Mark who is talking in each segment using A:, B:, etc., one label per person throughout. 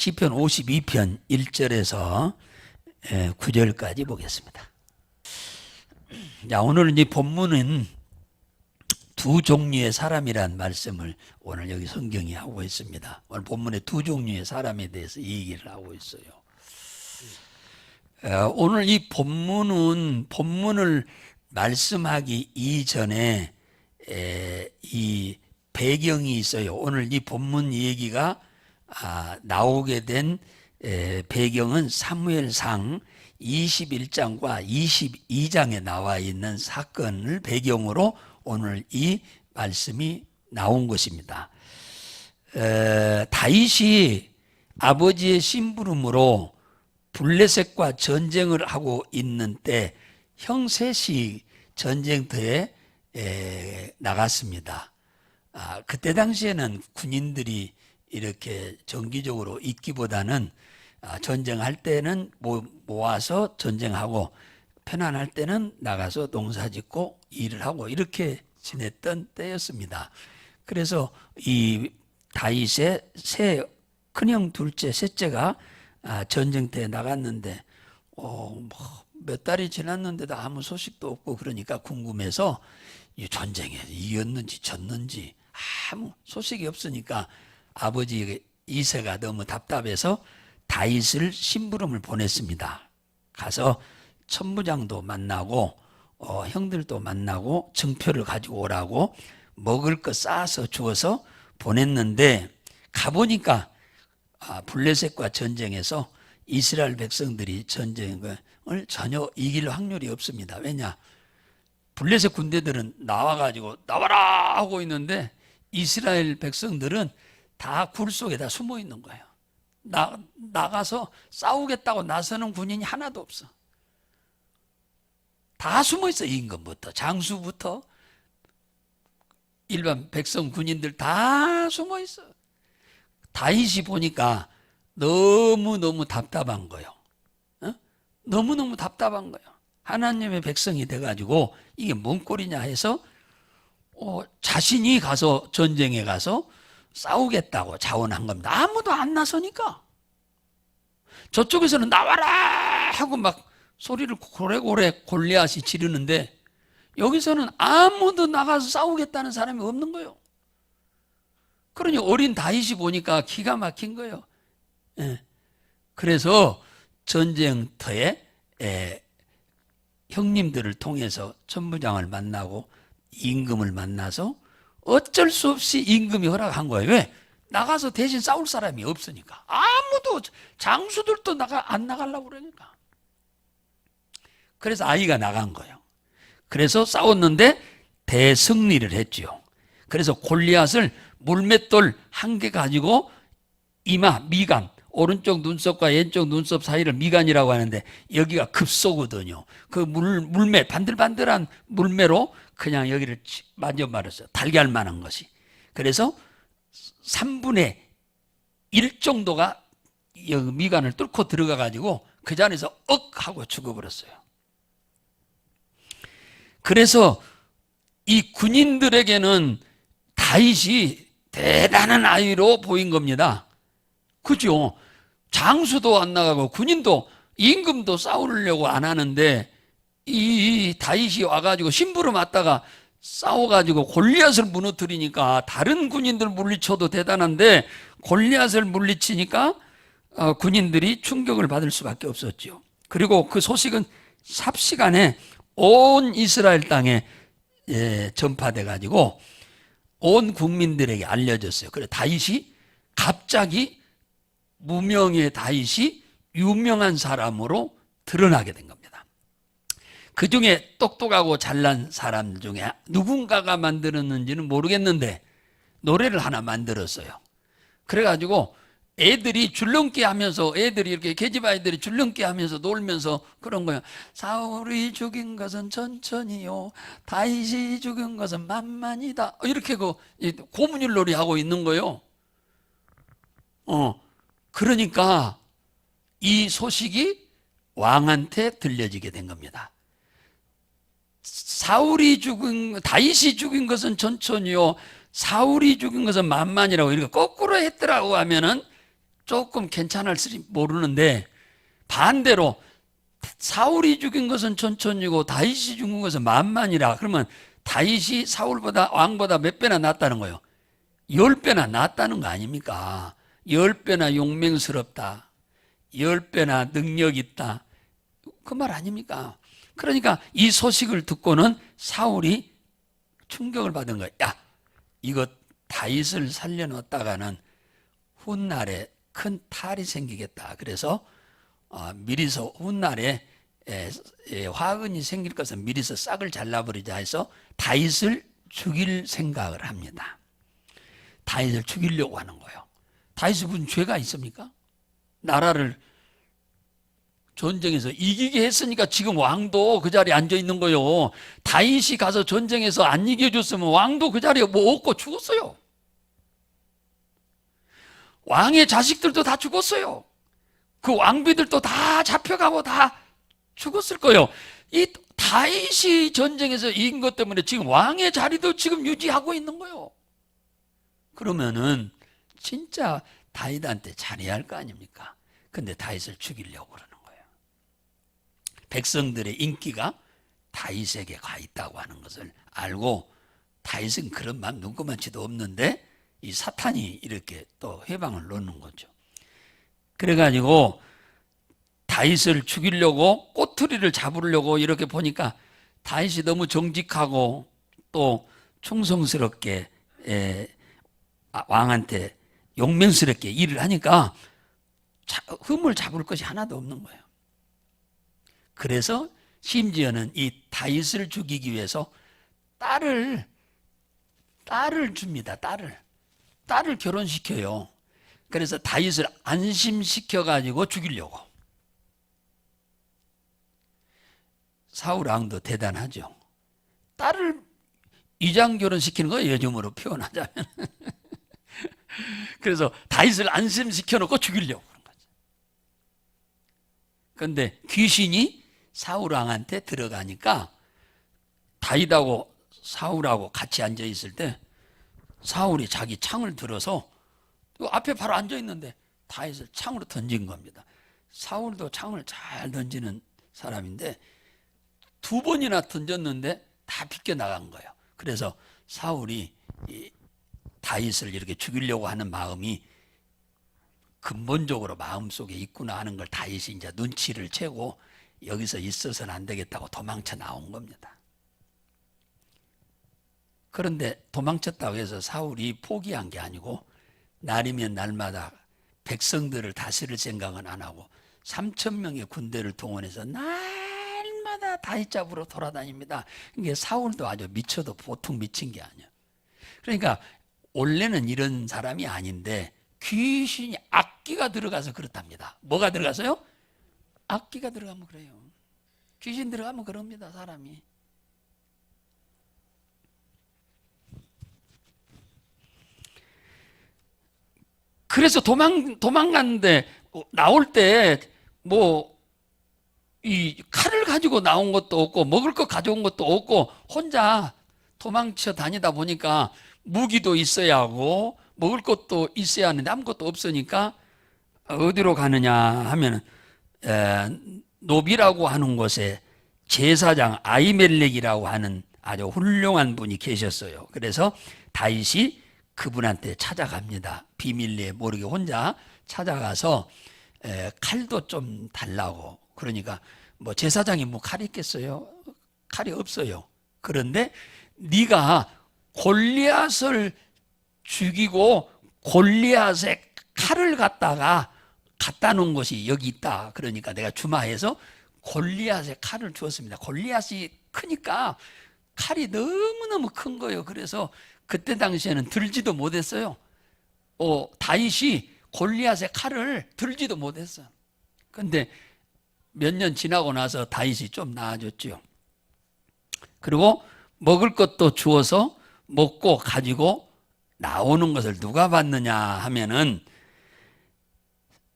A: 시편 52편 1절에서 9절까지 보겠습니다. 자, 오늘 이 본문은 두 종류의 사람이란 말씀을 오늘 여기 성경이 하고 있습니다. 오늘 본문에 두 종류의 사람에 대해서 얘기를 하고 있어요. 오늘 이 본문을 말씀하기 이전에 이 배경이 있어요. 오늘 이 본문 얘기가 나오게 된 배경은 사무엘상 21장과 22장에 나와 있는 사건을 배경으로 오늘 이 말씀이 나온 것입니다. 다윗이 아버지의 심부름으로 블레셋과 전쟁을 하고 있는 때 형 셋이 전쟁터에 나갔습니다. 그때 당시에는 군인들이 이렇게 정기적으로 있기보다는 전쟁할 때는 모아서 전쟁하고 편안할 때는 나가서 농사짓고 일을 하고 이렇게 지냈던 때였습니다. 그래서 이 다윗의 큰형 둘째 셋째가 전쟁터에 나갔는데 몇 달이 지났는데도 아무 소식도 없고 그러니까 궁금해서 이 전쟁에 이겼는지 졌는지 아무 소식이 없으니까 아버지 이새가 너무 답답해서 다윗을 심부름을 보냈습니다. 가서 천부장도 만나고 형들도 만나고 증표를 가지고 오라고 먹을 거 싸서 주어서 보냈는데 가보니까 블레셋과 전쟁에서 이스라엘 백성들이 전쟁을 전혀 이길 확률이 없습니다. 왜냐? 블레셋 군대들은 나와가지고 나와라 하고 있는데 이스라엘 백성들은 다 굴 속에 다 숨어 있는 거예요. 나가서 싸우겠다고 나서는 군인이 하나도 없어. 다 숨어 있어. 임금부터 장수부터 일반 백성 군인들 다 숨어 있어. 다윗이 보니까 너무너무 답답한 거예요. 너무너무 답답한 거예요. 하나님의 백성이 돼가지고 이게 뭔 꼴이냐 해서 자신이 가서 전쟁에 가서 싸우겠다고 자원한 겁니다. 아무도 안 나서니까 저쪽에서는 나와라 하고 막 소리를 고래고래 골리앗이 지르는데 여기서는 아무도 나가서 싸우겠다는 사람이 없는 거예요. 그러니 어린 다윗이 보니까 기가 막힌 거예요. 그래서 전쟁터에 형님들을 통해서 천부장을 만나고 임금을 만나서 어쩔 수 없이 임금이 허락한 거예요. 왜? 나가서 대신 싸울 사람이 없으니까. 아무도 장수들도 안 나가려고 그러니까. 그래서 아이가 나간 거예요. 그래서 싸웠는데 대승리를 했죠. 그래서 골리앗을 물맷돌 한 개 가지고 이마, 미간, 오른쪽 눈썹과 왼쪽 눈썹 사이를 미간이라고 하는데 여기가 급소거든요. 그 물매, 반들반들한 물매로 그냥 여기를 만져버렸어요. 달걀만한 것이. 그래서 3분의 1 정도가 여기 미간을 뚫고 들어가가지고 그 자리에서 하고 죽어버렸어요. 그래서 이 군인들에게는 다윗이 대단한 아이로 보인 겁니다. 그죠? 장수도 안 나가고 군인도 임금도 싸우려고 안 하는데 이 다윗이 와가지고 심부름 왔다가 싸워가지고 골리앗을 무너뜨리니까 다른 군인들 물리쳐도 대단한데 골리앗을 물리치니까 군인들이 충격을 받을 수밖에 없었죠. 그리고 그 소식은 삽시간에 온 이스라엘 땅에 전파돼가지고 온 국민들에게 알려졌어요. 그래서 다윗이 갑자기 무명의 다윗이 유명한 사람으로 드러나게 된 겁니다. 그 중에 똑똑하고 잘난 사람 중에 누군가가 만들었는지는 모르겠는데 노래를 하나 만들었어요. 그래가지고 애들이 줄넘기 하면서 애들이 이렇게 계집 아이들이 줄넘기 하면서 놀면서 그런 거예요. 사울이 죽인 것은 천천히요, 다윗이 죽인 것은 만만이다. 이렇게 고문율놀이 하고 있는 거예요. 그러니까 이 소식이 왕한테 들려지게 된 겁니다. 다윗이 죽인 것은 천천히요, 사울이 죽인 것은 만만이라고 이렇게 거꾸로 했더라고 하면은 조금 괜찮을지 모르는데 반대로 사울이 죽인 것은 천천이고 다윗이 죽은 것은 만만이라. 그러면 다윗이 사울보다 왕보다 몇 배나 낫다는 거예요? 10배나 낫다는 거 아닙니까? 10배나 용맹스럽다, 10배나 능력 있다, 그 말 아닙니까? 그러니까 이 소식을 듣고는 사울이 충격을 받은 거예요. 야, 이거 다윗을 살려놓았다가는 훗날에 큰 탈이 생기겠다. 그래서 미리서 훗날에 화근이 생길 것은 미리서 싹을 잘라버리자 해서 다윗을 죽일 생각을 합니다. 다윗을 죽이려고 하는 거예요. 다윗이 무슨 죄가 있습니까? 나라를 전쟁에서 이기게 했으니까 지금 왕도 그 자리에 앉아 있는 거예요. 다윗이 가서 전쟁에서 안 이겨줬으면 왕도 그 자리에 뭐 없고 죽었어요. 왕의 자식들도 다 죽었어요. 그 왕비들도 다 잡혀가고 다 죽었을 거예요. 이 다윗이 전쟁에서 이긴 것 때문에 지금 왕의 자리도 지금 유지하고 있는 거예요. 그러면은 진짜 다윗한테 잘해야 할 거 아닙니까? 근데 다윗을 죽이려고 그러는 거예요. 백성들의 인기가 다윗에게 가 있다고 하는 것을 알고 다윗은 그런 마음 눈꼽만치도 없는데 이 사탄이 이렇게 또 회방을 놓는 거죠. 그래가지고 다윗을 죽이려고 꼬투리를 잡으려고 이렇게 보니까 다윗이 너무 정직하고 또 충성스럽게 왕한테 용맹스럽게 일을 하니까 흠을 잡을 것이 하나도 없는 거예요. 그래서 심지어는 이 다윗을 죽이기 위해서 딸을 줍니다. 딸을 결혼시켜요. 그래서 다윗을 안심시켜가지고 죽이려고. 사울 왕도 대단하죠. 딸을 이장 결혼시키는 거예요, 요즘으로 표현하자면. 그래서 다윗을 안심시켜놓고 죽이려고 그런 거죠. 그런데 귀신이 사울 왕한테 들어가니까 다윗하고 사울하고 같이 앉아 있을 때 사울이 자기 창을 들어서 앞에 바로 앉아 있는데 다윗을 창으로 던진 겁니다. 사울도 창을 잘 던지는 사람인데 2번이나 던졌는데 다 비껴나간 거예요. 그래서 사울이 다윗을 이렇게 죽이려고 하는 마음이 근본적으로 마음속에 있구나 하는 걸 다윗이 이제 눈치를 채고 여기서 있어서는 안 되겠다고 도망쳐 나온 겁니다. 그런데 도망쳤다고 해서 사울이 포기한 게 아니고 날이면 날마다 백성들을 다스릴 생각은 안 하고 3,000명의 군대를 동원해서 날마다 다윗 잡으러 돌아다닙니다. 이게 사울도 아주 미쳐도 보통 미친 게 아니야. 그러니까 원래는 이런 사람이 아닌데 귀신이 악기가 들어가서 그렇답니다. 뭐가 들어가서요? 악기가 들어가면 그래요. 귀신 들어가면 그럽니다, 사람이. 그래서 도망갔는데 나올 때 뭐 이 칼을 가지고 나온 것도 없고 먹을 거 가져온 것도 없고 혼자 도망쳐 다니다 보니까 무기도 있어야 하고 먹을 것도 있어야 하는데 아무것도 없으니까 어디로 가느냐 하면 노비라고 하는 곳에 제사장 아히멜렉이라고 하는 아주 훌륭한 분이 계셨어요. 그래서 다윗이 그분한테 찾아갑니다. 비밀리에 모르게 혼자 찾아가서 칼도 좀 달라고. 그러니까 뭐 제사장이 뭐 칼이 있겠어요? 칼이 없어요. 그런데 네가 골리앗을 죽이고 골리앗의 칼을 갖다 놓은 것이 여기 있다. 그러니까 내가 주마해서 골리앗의 칼을 주었습니다. 골리앗이 크니까 칼이 너무너무 큰 거예요. 그래서 그때 당시에는 들지도 못했어요. 다윗이 골리앗의 칼을 들지도 못했어요. 그런데 몇 년 지나고 나서 다윗이 좀 나아졌죠. 그리고 먹을 것도 주어서 먹고 가지고 나오는 것을 누가 봤느냐 하면은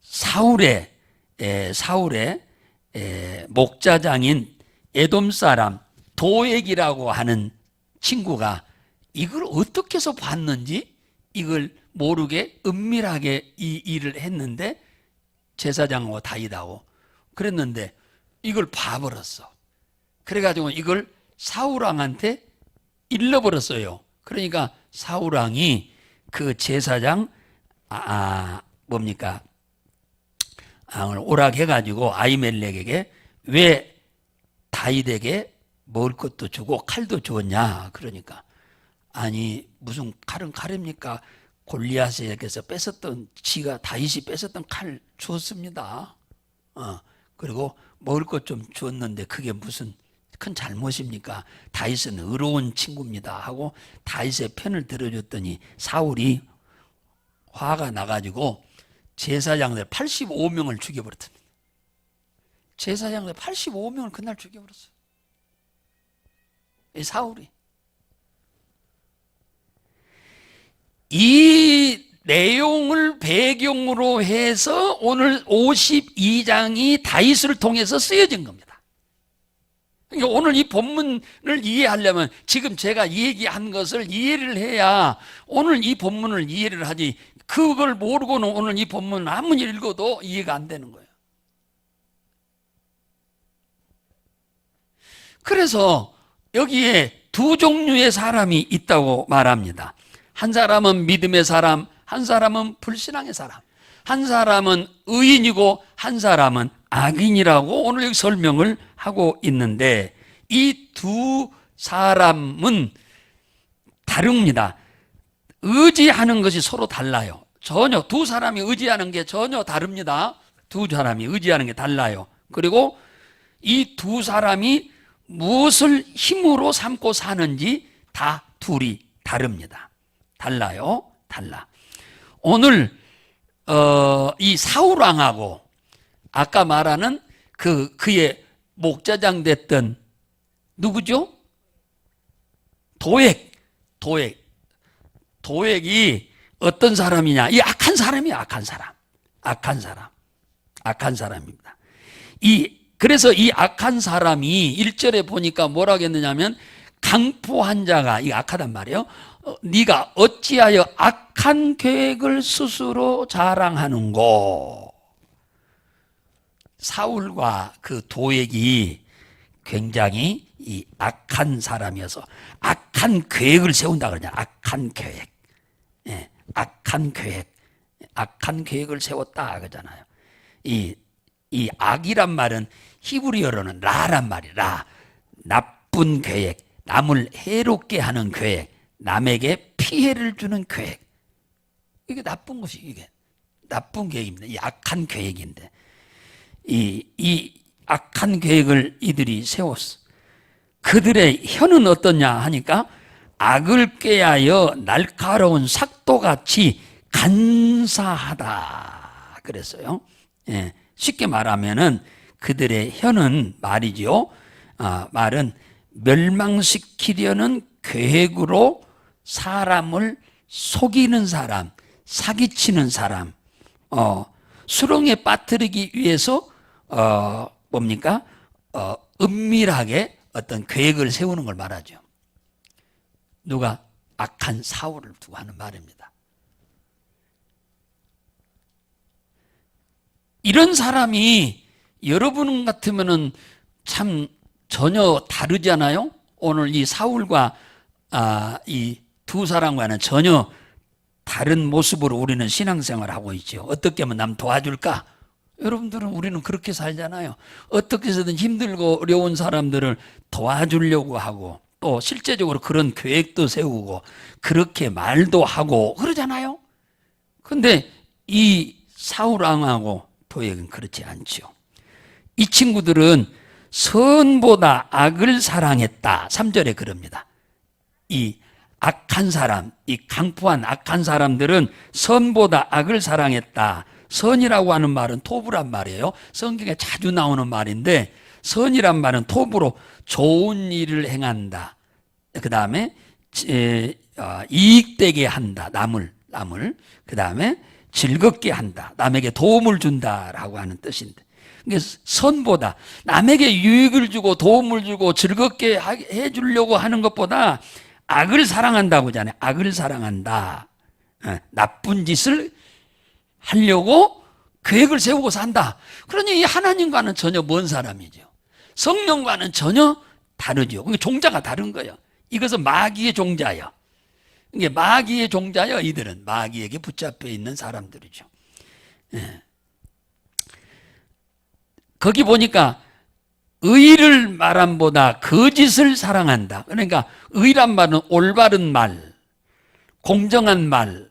A: 사울의 목자장인 에돔 사람 도액이라고 하는 친구가 이걸 어떻게 해서 봤는지 이걸 모르게 은밀하게 이 일을 했는데 제사장하고 다윗하고 그랬는데 이걸 봐버렸어. 그래가지고 이걸 사울왕한테 일러버렸어요. 그러니까 사울왕이 그 제사장 뭡니까 오락해가지고 아히멜렉에게 왜 다윗에게 먹을 것도 주고 칼도 주었냐. 그러니까 아니 무슨 칼은 칼입니까? 골리앗에게서 뺏었던 지가 다윗이 뺏었던 칼 주었습니다. 그리고 먹을 것 좀 주었는데 그게 무슨 큰 잘못입니까? 다윗은 의로운 친구입니다 하고 다윗의 편을 들어줬더니 사울이 화가 나가지고 제사장들 85명을 죽여버렸답니다. 제사장들 85명을 그날 죽여버렸어요. 이 사울이. 이 내용을 배경으로 해서 오늘 52장이 다윗을 통해서 쓰여진 겁니다. 그러니까 오늘 이 본문을 이해하려면 지금 제가 얘기한 것을 이해를 해야 오늘 이 본문을 이해를 하지, 그걸 모르고는 오늘 이 본문을 아무리 읽어도 이해가 안 되는 거예요. 그래서 여기에 두 종류의 사람이 있다고 말합니다. 한 사람은 믿음의 사람, 한 사람은 불신앙의 사람. 한 사람은 의인이고 한 사람은 악인이라고 오늘 여기 설명을 하고 있는데 이 두 사람은 다릅니다. 의지하는 것이 서로 달라요. 전혀 두 사람이 의지하는 게 전혀 다릅니다. 두 사람이 의지하는 게 달라요. 그리고 이 두 사람이 무엇을 힘으로 삼고 사는지 다 둘이 다릅니다. 달라요. 달라. 오늘 이 사울왕하고 아까 말하는 그의 목자장 됐던 누구죠? 도액이 어떤 사람이냐? 이 악한 사람이에요. 악한 사람입니다. 그래서 이 악한 사람이 1절에 보니까 뭐라고 했느냐면 강포한 자가, 이 악하단 말이에요. 네가 어찌하여 악한 계획을 스스로 자랑하는고. 사울과 그 도액이 굉장히 이 악한 사람이어서 악한 계획을 세운다 그러냐. 악한 계획. 예, 악한 계획을 세웠다 그러잖아요. 이 악이란 말은 히브리어로는 라란 말이라. 나쁜 계획, 남을 해롭게 하는 계획, 남에게 피해를 주는 계획. 이게 나쁜 것이, 이게 나쁜 계획입니다. 이 악한 계획인데 이 악한 계획을 이들이 세웠어. 그들의 혀는 어떠냐 하니까 악을 꾀하여 날카로운 삭도같이 간사하다 그랬어요. 예, 쉽게 말하면은 그들의 혀는 말이죠. 말은 멸망시키려는 계획으로 사람을 속이는 사람, 사기치는 사람, 수렁에 빠뜨리기 위해서 은밀하게 어떤 계획을 세우는 걸 말하죠. 누가? 악한 사울을 두고 하는 말입니다. 이런 사람이 여러분 같으면은 참 전혀 다르잖아요. 오늘 이 사울과 이 두 사람과는 전혀 다른 모습으로 우리는 신앙생활을 하고 있죠. 어떻게 하면 남 도와줄까? 여러분들은 우리는 그렇게 살잖아요. 어떻게 해서든 힘들고 어려운 사람들을 도와주려고 하고 또 실제적으로 그런 계획도 세우고 그렇게 말도 하고 그러잖아요. 근데 이 사울왕하고 도액은 그렇지 않죠. 이 친구들은 선보다 악을 사랑했다. 3절에 그럽니다. 이 악한 사람, 이 강포한 악한 사람들은 선보다 악을 사랑했다. 선이라고 하는 말은 토부란 말이에요. 성경에 자주 나오는 말인데 선이란 말은 토부로 좋은 일을 행한다. 그 다음에 이익되게 한다. 남을. 그 다음에 즐겁게 한다. 남에게 도움을 준다라고 하는 뜻인데. 그러니까 선보다 남에게 유익을 주고 도움을 주고 즐겁게 해주려고 하는 것보다 악을 사랑한다고 하잖아요. 악을 사랑한다. 나쁜 짓을 하려고 계획을 세우고 산다. 그러니 이 하나님과는 전혀 먼 사람이죠. 성령과는 전혀 다르죠. 그게 종자가 다른 거예요. 이것은 마귀의 종자예요. 이게 마귀의 종자예요. 이들은 마귀에게 붙잡혀 있는 사람들이죠. 거기 보니까 의를 말함보다 거짓을 사랑한다. 그러니까 의란 말은 올바른 말, 공정한 말,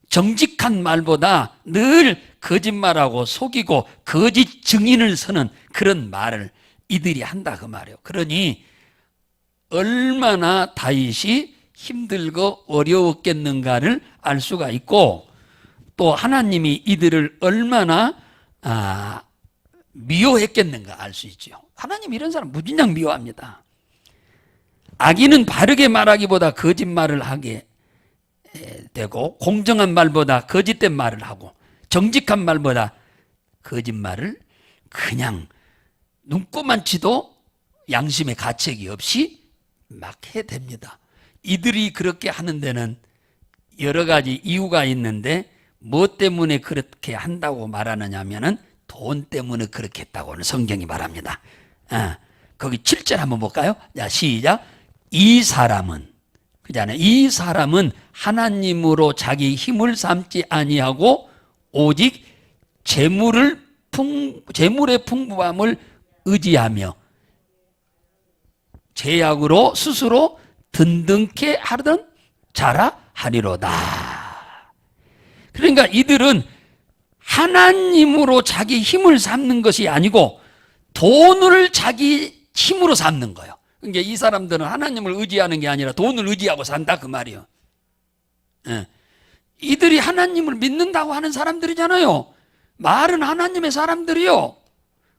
A: 정직한 말보다 늘 거짓말하고 속이고 거짓 증인을 서는 그런 말을 이들이 한다 그 말이에요. 그러니 얼마나 다윗이 힘들고 어려웠겠는가를 알 수가 있고, 또 하나님이 이들을 얼마나 미워했겠는가 알 수 있죠. 하나님 이런 사람 무진장 미워합니다. 악인은 바르게 말하기보다 거짓말을 하게 되고, 공정한 말보다 거짓된 말을 하고, 정직한 말보다 거짓말을 그냥 눈꼽만치도 양심의 가책이 없이 막 해댑니다. 이들이 그렇게 하는 데는 여러 가지 이유가 있는데, 뭐 때문에 그렇게 한다고 말하느냐 하면은 돈 때문에 그렇게 했다고는 성경이 말합니다. 거기 7절 한번 볼까요? 자, 시작. 이 사람은, 그잖아요. 이 사람은 하나님으로 자기 힘을 삼지 아니하고 오직 재물의 풍부함을 의지하며 제약으로 스스로 든든케 하던 자라 하리로다. 그러니까 이들은 하나님으로 자기 힘을 삼는 것이 아니고 돈을 자기 힘으로 삼는 거예요. 그러니까 이 사람들은 하나님을 의지하는 게 아니라 돈을 의지하고 산다 그 말이에요. 이들이 하나님을 믿는다고 하는 사람들이잖아요. 말은 하나님의 사람들이요.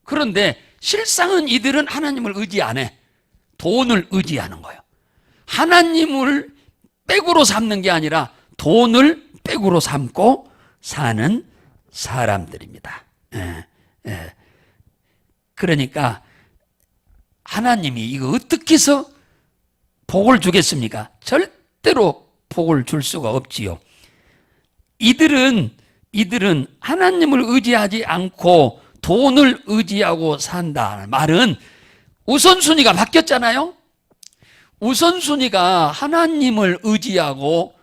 A: 그런데 실상은 이들은 하나님을 의지 안 해. 돈을 의지하는 거예요. 하나님을 백으로 삼는 게 아니라 돈을 백으로 삼고 사는 사람들입니다. 그러니까 하나님이 이거 어떻게 해서 복을 주겠습니까? 절대로 복을 줄 수가 없지요. 이들은 하나님을 의지하지 않고 돈을 의지하고 산다는 말은 우선순위가 바뀌었잖아요. 우선순위가 하나님을 의지하고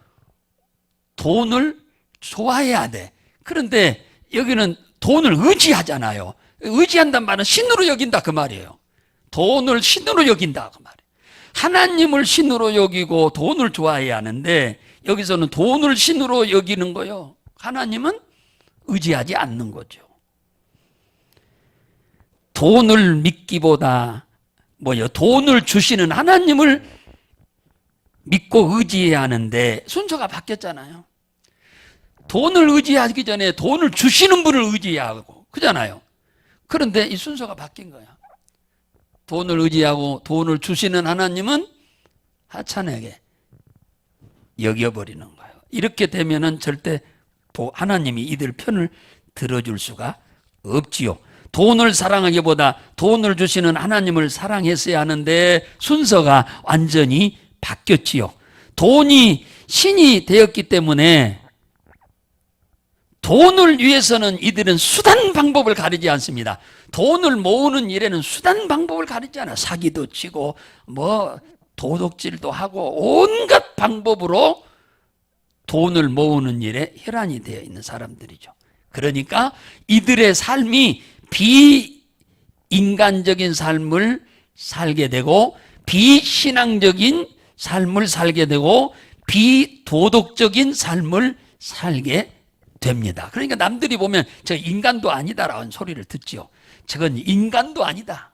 A: 돈을 좋아해야 돼. 그런데 여기는 돈을 의지하잖아요. 의지한단 말은 신으로 여긴다 그 말이에요. 돈을 신으로 여긴다 그 말이에요. 하나님을 신으로 여기고 돈을 좋아해야 하는데 여기서는 돈을 신으로 여기는 거예요. 하나님은 의지하지 않는 거죠. 돈을 믿기보다 돈을 주시는 하나님을 믿고 의지해야 하는데 순서가 바뀌었잖아요. 돈을 의지하기 전에 돈을 주시는 분을 의지해야 하고 그잖아요. 그런데 이 순서가 바뀐 거야. 돈을 의지하고 돈을 주시는 하나님은 하찮게 여겨버리는 거예요. 이렇게 되면은 절대 하나님이 이들 편을 들어줄 수가 없지요. 돈을 사랑하기보다 돈을 주시는 하나님을 사랑했어야 하는데 순서가 완전히 바뀌었지요. 돈이 신이 되었기 때문에 돈을 위해서는 이들은 수단 방법을 가리지 않습니다. 돈을 모으는 일에는 수단 방법을 가리지 않아. 사기도 치고 도둑질도 하고 온갖 방법으로 돈을 모으는 일에 혈안이 되어 있는 사람들이죠. 그러니까 이들의 삶이 비인간적인 삶을 살게 되고 비신앙적인 삶을 살게 되고 비도덕적인 삶을 살게 됩니다. 그러니까 남들이 보면 저 인간도 아니다라는 소리를 듣죠. 저건 인간도 아니다.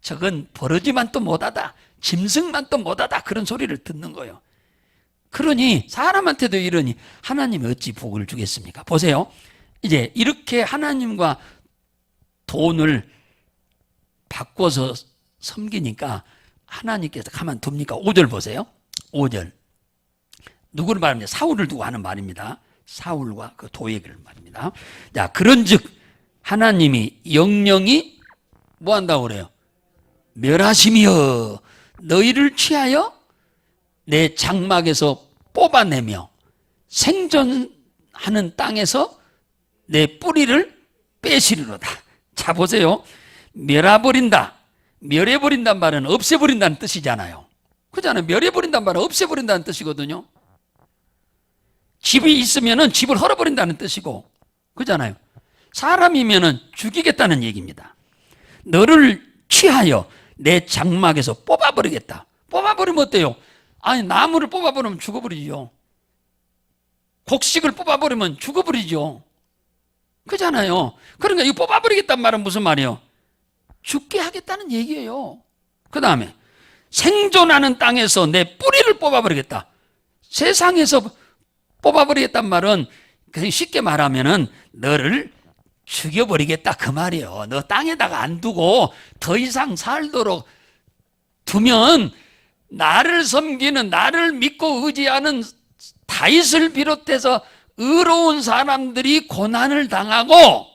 A: 저건 버러지만 또 못하다. 짐승만 또 못하다. 그런 소리를 듣는 거예요. 그러니 사람한테도 이러니 하나님이 어찌 복을 주겠습니까? 보세요. 이제 이렇게 하나님과 돈을 바꿔서 섬기니까 하나님께서 가만둡니까? 5절 보세요. 5절. 누구를 말합니까? 사울을 두고 하는 말입니다. 사울과 그 도액을 말입니다. 자, 그런즉 하나님이 영영이 뭐 한다고 그래요? 멸하시며 너희를 취하여 내 장막에서 뽑아내며 생존하는 땅에서 내 뿌리를 빼시리로다. 자, 보세요. 멸해버린다. 멸해버린다는 말은 없애버린다는 뜻이잖아요. 그잖아요. 멸해버린다는 말은 없애버린다는 뜻이거든요. 집이 있으면은 집을 헐어버린다는 뜻이고, 그잖아요. 사람이면은 죽이겠다는 얘기입니다. 너를 취하여 내 장막에서 뽑아버리겠다. 뽑아버리면 어때요? 아니, 나무를 뽑아버리면 죽어버리죠. 곡식을 뽑아버리면 죽어버리죠. 그잖아요. 그러니까 이 뽑아버리겠다는 말은 무슨 말이에요? 죽게 하겠다는 얘기예요. 그 다음에 생존하는 땅에서 내 뿌리를 뽑아버리겠다. 세상에서 뽑아버리겠다는 말은 그냥 쉽게 말하면은 너를 죽여버리겠다 그 말이에요. 너 땅에다가 안 두고 더 이상 살도록 두면 나를 섬기는, 나를 믿고 의지하는 다윗을 비롯해서 의로운 사람들이 고난을 당하고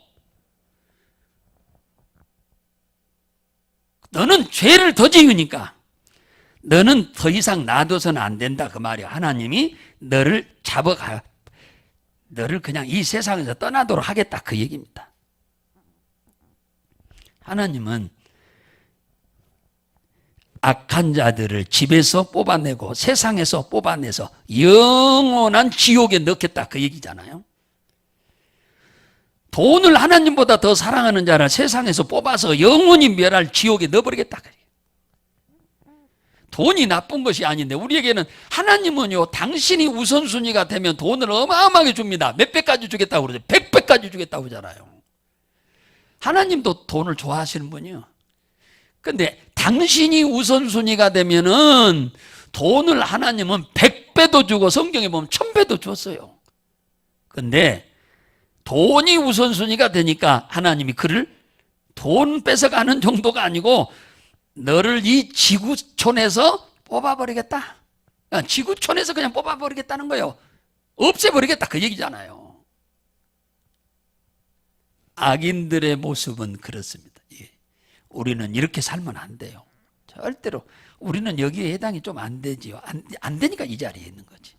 A: 너는 죄를 더 지으니까 너는 더 이상 놔둬서는 안 된다 그 말이야. 하나님이 너를 잡아가, 너를 그냥 이 세상에서 떠나도록 하겠다 그 얘기입니다. 하나님은 악한 자들을 집에서 뽑아내고 세상에서 뽑아내서 영원한 지옥에 넣겠다 그 얘기잖아요. 돈을 하나님보다 더 사랑하는 자를 세상에서 뽑아서 영원히 멸할 지옥에 넣어버리겠다. 돈이 나쁜 것이 아닌데 우리에게는 하나님은요, 당신이 우선순위가 되면 돈을 어마어마하게 줍니다. 몇 배까지 주겠다고 그러죠. 100배까지 주겠다고 하잖아요. 하나님도 돈을 좋아하시는 분이요. 근데 당신이 우선순위가 되면은 돈을 하나님은 100배도 주고 성경에 보면 1000배도 줬어요. 근데 돈이 우선순위가 되니까 하나님이 그를 돈 뺏어가는 정도가 아니고 너를 이 지구촌에서 뽑아버리겠다. 지구촌에서 그냥 뽑아버리겠다는 거예요. 없애버리겠다 그 얘기잖아요. 악인들의 모습은 그렇습니다. 우리는 이렇게 살면 안 돼요. 절대로. 우리는 여기에 해당이 좀 안 되지요. 안 되니까 이 자리에 있는 거지.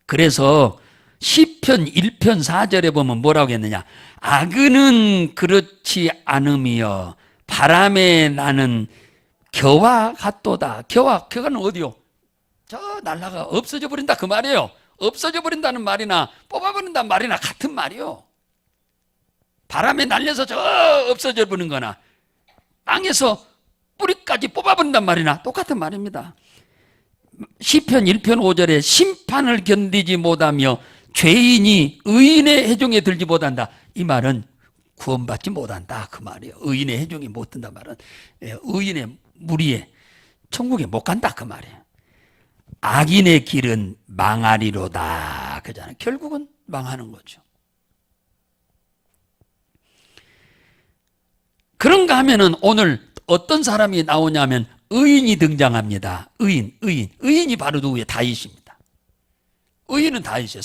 A: 그래서 시편 1편 4절에 보면 뭐라고 했느냐. 악은은 그렇지 않으며 바람에 나는 겨와 같도다. 겨는 어디요? 저 날라가 없어져 버린다 그 말이에요. 없어져 버린다는 말이나 뽑아버린다는 말이나 같은 말이요. 바람에 날려서 저 없어져 버리는 거나 땅에서 뿌리까지 뽑아버린단 말이나 똑같은 말입니다. 시편 1편 5절에 심판을 견디지 못하며 죄인이 의인의 해중에 들지 못한다. 이 말은 구원받지 못한다 그 말이에요. 의인의 해중에 못 든다 말은 의인의 무리에 천국에 못 간다 그 말이에요. 악인의 길은 망하리로다 그잖아요. 결국은 망하는 거죠. 그런가 하면은 오늘 어떤 사람이 나오냐면 의인이 등장합니다. 의인이 바로 누구예요? 다윗입니다. 의인은 다윗이에요.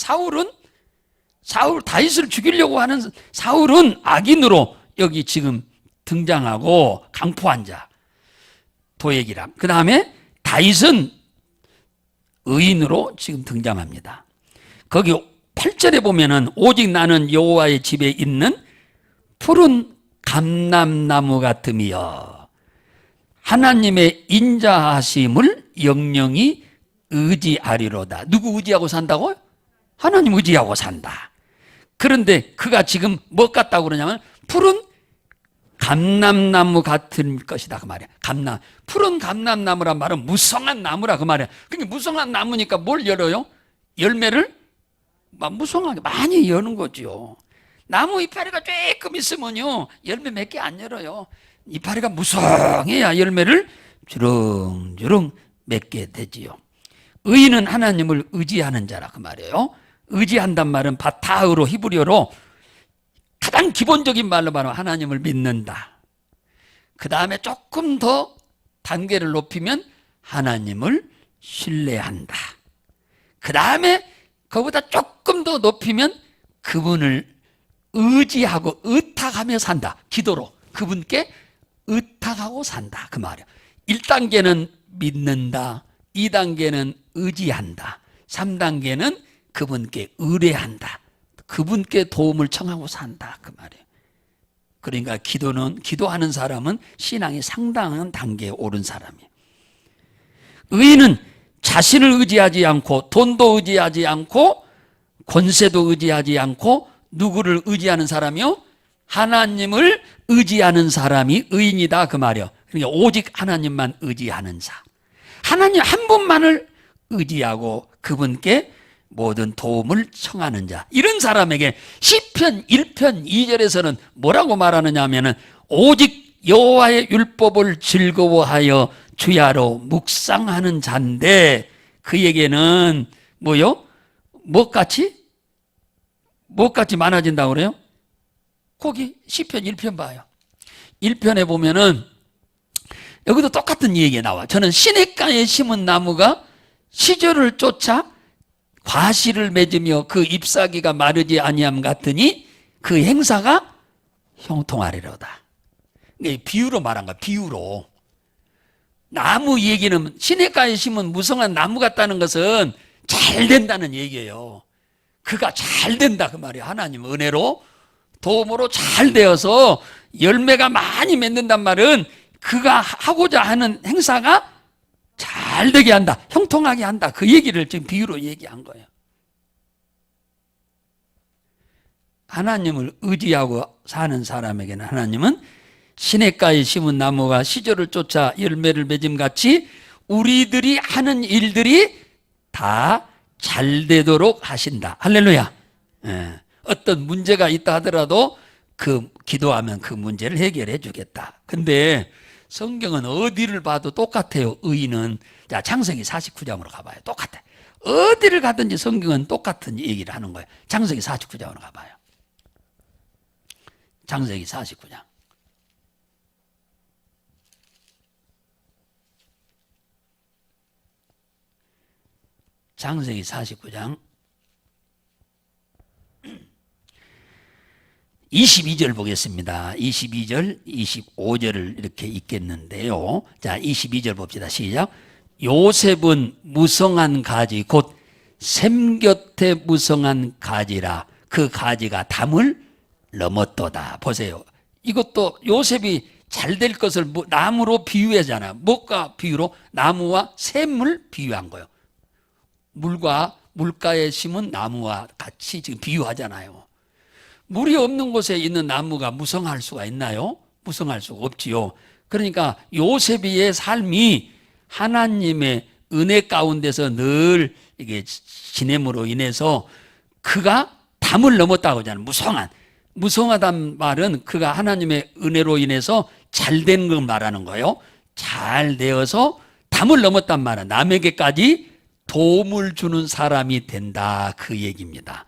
A: 다윗을 죽이려고 하는 사울은 악인으로 여기 지금 등장하고 강포한 자, 도액이람. 그 다음에 다윗은 의인으로 지금 등장합니다. 거기 8절에 보면은 오직 나는 여호와의 집에 있는 푸른 감람나무 같으며 하나님의 인자하심을 영영히 의지하리로다. 누구 의지하고 산다고요? 하나님 의지하고 산다. 그런데 그가 지금 뭐 같다고 그러냐면 푸른 감람나무 같은 것이다 그 말이야. 푸른 감람나무란 말은 무성한 나무라 그 말이야. 그러니까 무성한 나무니까 뭘 열어요? 열매를 막 무성하게 많이 여는 거죠. 나무 이파리가 조금 있으면요 열매 몇 개 안 열어요. 이파리가 무성해야 열매를 주렁주렁 맺게 되지요. 의인은 하나님을 의지하는 자라 그 말이에요. 의지한단 말은 바타으로 히브리어로 가장 기본적인 말로 말하면 하나님을 믿는다. 그 다음에 조금 더 단계를 높이면 하나님을 신뢰한다. 그 다음에 그보다 조금 더 높이면 그분을 의지하고 의탁하며 산다. 기도로 그분께 의탁하고 산다 그 말이야. 1단계는 믿는다, 2단계는 의지한다. 3단계는 그분께 의뢰한다. 그분께 도움을 청하고 산다. 그 말이에요. 그러니까 기도하는 사람은 신앙이 상당한 단계에 오른 사람이에요. 의인은 자신을 의지하지 않고 돈도 의지하지 않고 권세도 의지하지 않고 누구를 의지하는 사람이요? 하나님을 의지하는 사람이 의인이다 그 말이요. 그러니까 오직 하나님만 의지하는 자. 하나님 한 분만을 의지하고 그분께 모든 도움을 청하는 자. 이런 사람에게 시편 1편 2절에서는 뭐라고 말하느냐 하면은 오직 여호와의 율법을 즐거워하여 주야로 묵상하는 자인데 그에게는 뭐요? 무엇같이 많아진다고 그래요? 거기 시편 1편 봐요. 1편에 보면은 여기도 똑같은 얘기가 나와. 저는 시냇가에 심은 나무가 시절을 쫓아 과실을 맺으며 그 잎사귀가 마르지 아니함 같으니 그 행사가 형통하리로다. 비유로 말한 거야. 비유로. 나무 얘기는 시냇가에 심은 무성한 나무 같다는 것은 잘 된다는 얘기예요. 그가 잘 된다 그 말이에요. 하나님 은혜로 도움으로 잘 되어서 열매가 많이 맺는단 말은 그가 하고자 하는 행사가 잘 되게 한다. 형통하게 한다. 그 얘기를 지금 비유로 얘기한 거예요. 하나님을 의지하고 사는 사람에게는 하나님은 시냇가에 심은 나무가 시절을 쫓아 열매를 맺음같이 우리들이 하는 일들이 다 잘 되도록 하신다. 할렐루야. 예. 어떤 문제가 있다 하더라도 그 기도하면 그 문제를 해결해 주겠다. 근데 성경은 어디를 봐도 똑같아요. 의인은. 자, 창세기 49장으로 가봐요. 똑같아. 어디를 가든지 성경은 똑같은 얘기를 하는 거예요. 창세기 49장으로 가봐요. 창세기 49장. 창세기 49장 22절 보겠습니다. 22절, 25절을 이렇게 읽겠는데요. 자, 22절 봅시다. 시작. 요셉은 무성한 가지 곧 샘 곁에 무성한 가지라 그 가지가 담을 넘었도다. 보세요. 이것도 요셉이 잘 될 것을 나무로 비유하잖아요. 무엇과 비유로? 나무와 샘을 비유한 거예요. 물가에 심은 나무와 같이 지금 비유하잖아요. 물이 없는 곳에 있는 나무가 무성할 수가 있나요? 무성할 수가 없지요. 그러니까 요셉의 삶이 하나님의 은혜 가운데서 늘 이게 지냄으로 인해서 그가 담을 넘었다고 하잖아요. 무성하단 말은 그가 하나님의 은혜로 인해서 잘된 걸 말하는 거예요. 잘 되어서 담을 넘었단 말은 남에게까지 도움을 주는 사람이 된다 그 얘기입니다.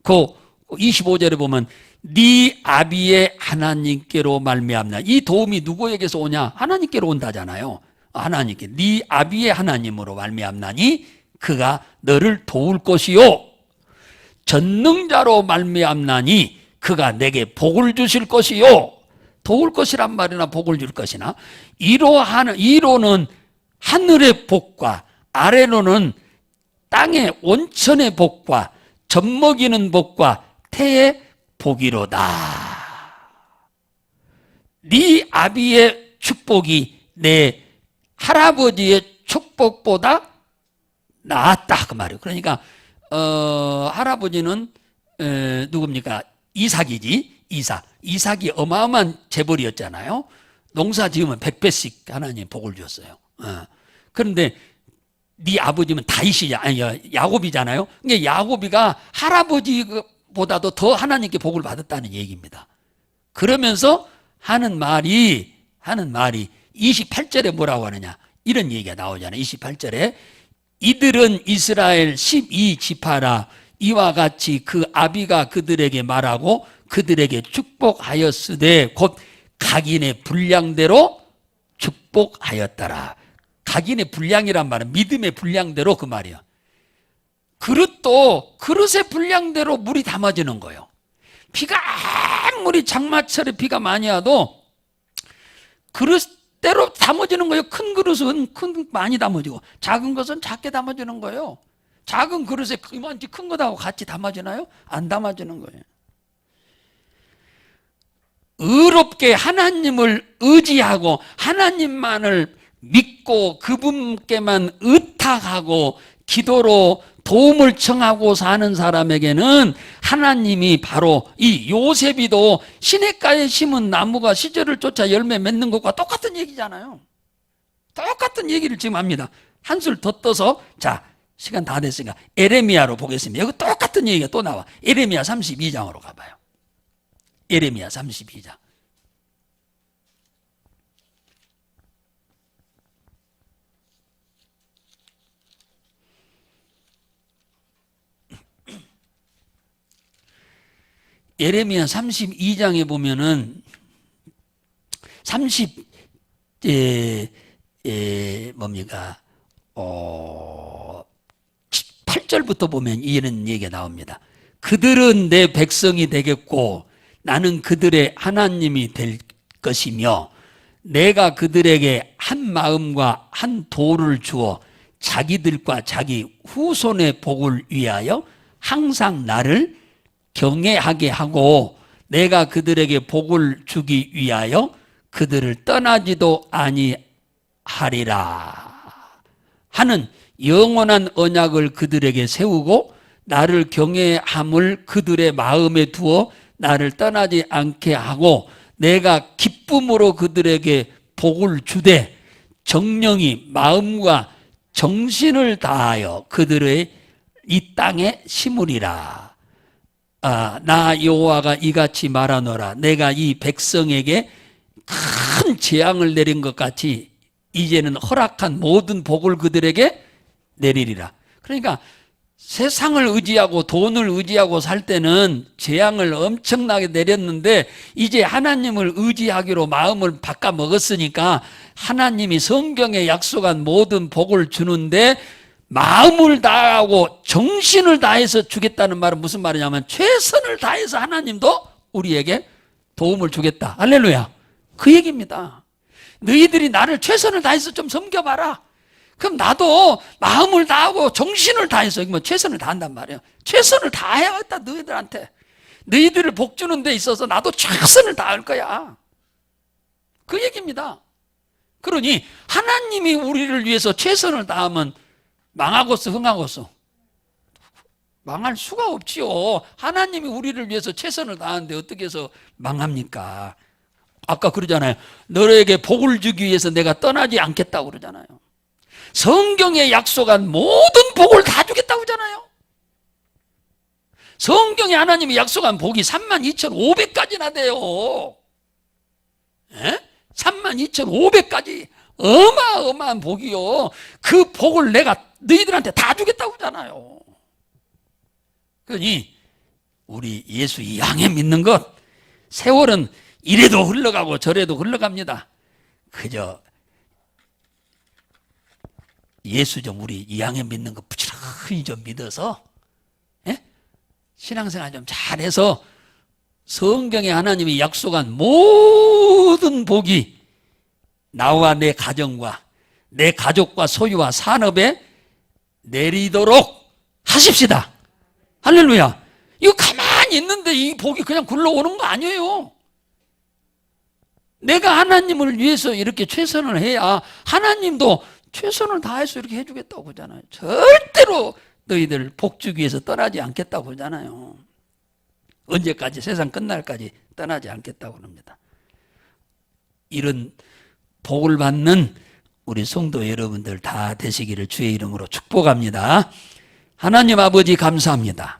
A: 그 25절에 보면 네 아비의 하나님께로 말미암나 이 도움이 누구에게서 오냐? 하나님께로 온다잖아요. 하나님께 네 아비의 하나님으로 말미암나니 그가 너를 도울 것이요 전능자로 말미암나니 그가 내게 복을 주실 것이요 도울 것이란 말이나 복을 줄 것이나 이로는 하늘의 복과 아래로는 땅의 온천의 복과 젖먹이는 복과 태의 복이로다. 네 아비의 축복이 내 할아버지의 축복보다 낫다 그 말이에요. 그러니까 할아버지는 누굽니까? 이삭이지. 이삭이 어마어마한 재벌이었잖아요. 농사 지으면 100배씩 하나님 복을 줬어요. 그런데 네 아버지는 야곱이잖아요. 그러니까 야곱이가 할아버지보다도 더 하나님께 복을 받았다는 얘기입니다. 그러면서 하는 말이 28절에 뭐라고 하느냐? 이런 얘기가 나오잖아요. 28절에 이들은 이스라엘 12지파라 이와 같이 그 아비가 그들에게 말하고 그들에게 축복하였으되 곧 각인의 분량대로 축복하였더라. 각인의 분량이란 말은 믿음의 분량대로 그 말이야. 그릇도 그릇의 분량대로 물이 담아지는 거예요. 비가 아무리 장마철에 비가 많이 와도 그릇 때로 담아지는 거예요. 큰 그릇은 많이 담아지고 작은 것은 작게 담아지는 거예요. 작은 그릇에 이만치 큰 것하고 같이 담아지나요? 안 담아지는 거예요. 의롭게 하나님을 의지하고 하나님만을 믿고 그분께만 의탁하고 기도로 도움을 청하고 사는 사람에게는 하나님이 바로 이 요셉이도 시냇가에 심은 나무가 시절을 쫓아 열매 맺는 것과 똑같은 얘기잖아요. 똑같은 얘기를 지금 합니다. 한술 더 떠서 자 시간 다 됐으니까 에레미야로 보겠습니다. 여기 똑같은 얘기가 또 나와. 에레미야 32장으로 가봐요. 에레미야 32장. 에레미야 32장에 보면은 8절부터 보면 이런 얘기가 나옵니다. 그들은 내 백성이 되겠고 나는 그들의 하나님이 될 것이며 내가 그들에게 한 마음과 한 도를 주어 자기들과 자기 후손의 복을 위하여 항상 나를 경외하게 하고 내가 그들에게 복을 주기 위하여 그들을 떠나지도 아니하리라 하는 영원한 언약을 그들에게 세우고 나를 경외함을 그들의 마음에 두어 나를 떠나지 않게 하고 내가 기쁨으로 그들에게 복을 주되 정령이 마음과 정신을 다하여 그들의 이 땅에 심으리라. 나 여호와가 이같이 말하노라. 내가 이 백성에게 큰 재앙을 내린 것 같이 이제는 허락한 모든 복을 그들에게 내리리라. 그러니까 세상을 의지하고 돈을 의지하고 살 때는 재앙을 엄청나게 내렸는데 이제 하나님을 의지하기로 마음을 바꿔 먹었으니까 하나님이 성경에 약속한 모든 복을 주는데 마음을 다하고 정신을 다해서 주겠다는 말은 무슨 말이냐면 최선을 다해서 하나님도 우리에게 도움을 주겠다. 할렐루야. 그 얘기입니다. 너희들이 나를 최선을 다해서 좀 섬겨봐라. 그럼 나도 마음을 다하고 정신을 다해서 최선을 다한단 말이에요. 최선을 다해야겠다 너희들한테. 너희들을 복 주는 데 있어서 나도 최선을 다할 거야. 그 얘기입니다. 그러니 하나님이 우리를 위해서 최선을 다하면 망하고서 흥하고서 망할 수가 없지요. 하나님이 우리를 위해서 최선을 다하는데 어떻게 해서 망합니까? 아까 그러잖아요. 너에게 복을 주기 위해서 내가 떠나지 않겠다고 그러잖아요. 성경에 약속한 모든 복을 다 주겠다고 하잖아요. 성경에 하나님이 약속한 복이 32,500가지나 돼요. 32,500가지 어마어마한 복이요. 그 복을 내가 너희들한테 다 주겠다고 하잖아요. 그러니 우리 예수 이양에 믿는 것, 세월은 이래도 흘러가고 저래도 흘러갑니다. 그저 예수 좀 우리 이양에 믿는 거 부지런히 좀 믿어서 신앙생활 좀 잘해서 성경에 하나님이 약속한 모든 복이 나와 내 가정과 내 가족과 소유와 산업에 내리도록 하십시다. 할렐루야. 이거 가만히 있는데 이 복이 그냥 굴러오는 거 아니에요. 내가 하나님을 위해서 이렇게 최선을 해야 하나님도 최선을 다해서 이렇게 해주겠다고 그러잖아요. 절대로 너희들 복 주기 위해서 떠나지 않겠다고 그러잖아요. 언제까지? 세상 끝날까지 떠나지 않겠다고 합니다. 이런 복을 받는 우리 성도 여러분들 다 되시기를 주의 이름으로 축복합니다. 하나님 아버지 감사합니다.